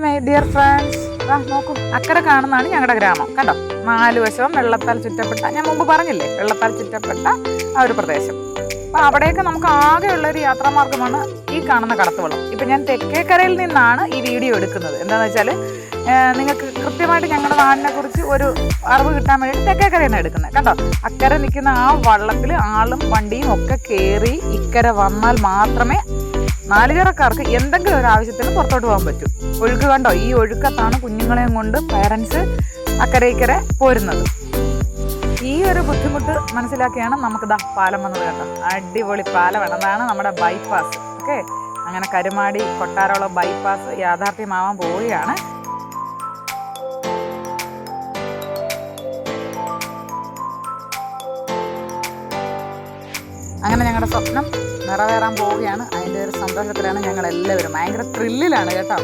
My dear friends, നോക്കൂ, അക്കരെ കാണുന്നതാണ് ഞങ്ങളുടെ ഗ്രാമം. കണ്ടോ, 4 വശവും വെള്ളത്താൽ ചുറ്റപ്പെട്ട, ഞാൻ മുമ്പ് പറഞ്ഞില്ലേ, വെള്ളത്താൽ ചുറ്റപ്പെട്ട ആ ഒരു പ്രദേശം. അപ്പം അവിടെയൊക്കെ നമുക്ക് ആകെയുള്ളൊരു യാത്രാമാർഗ്ഗമാണ് ഈ കാണുന്ന കടത്തുവള്ളം. ഇപ്പം ഞാൻ തെക്കേക്കരയിൽ നിന്നാണ് ഈ വീഡിയോ എടുക്കുന്നത്. എന്താണെന്ന് വെച്ചാൽ നിങ്ങൾക്ക് കൃത്യമായിട്ട് ഞങ്ങളുടെ നാടിനെ കുറിച്ച് ഒരു അറിവ് കിട്ടാൻ വേണ്ടിയിട്ട് തെക്കേക്കരയിൽ നിന്നാണ് എടുക്കുന്നത്. കണ്ടോ, അക്കരെ നിൽക്കുന്ന ആ വള്ളത്തിൽ ആളും വണ്ടിയും ഒക്കെ കയറി ഇക്കരെ വന്നാൽ മാത്രമേ നാലുചിറക്കാർക്ക് എന്തെങ്കിലും ഒരു ആവശ്യത്തിന് പുറത്തോട്ട് പോകാൻ പറ്റും. ഒഴുക്ക് കണ്ടോ, ഈ ഒഴുക്കത്താണ് കുഞ്ഞുങ്ങളെയും കൊണ്ട് പേരൻസ് അക്കരെ ഇക്കരെ പോരുന്നത്. ഈ ഒരു ബുദ്ധിമുട്ട് മനസ്സിലാക്കിയാണ് നമുക്ക് പാലം വന്നത് കേട്ടോ. അടിപൊളി പാലമാണ്. അതാണ് നമ്മുടെ ബൈപ്പാസ്. ഓക്കെ, അങ്ങനെ കരുമാടി കൊട്ടാരോളം ബൈപ്പാസ് യാഥാർത്ഥ്യമാവാൻ പോവുകയാണ്. അങ്ങനെ ഞങ്ങളുടെ സ്വപ്നം നിറവേറാൻ പോവുകയാണ്. അതിൻ്റെ ഒരു സന്തോഷത്തിലാണ് ഞങ്ങളെല്ലാവരും. ഭയങ്കര ത്രില്ലിലാണ് കേട്ടോ.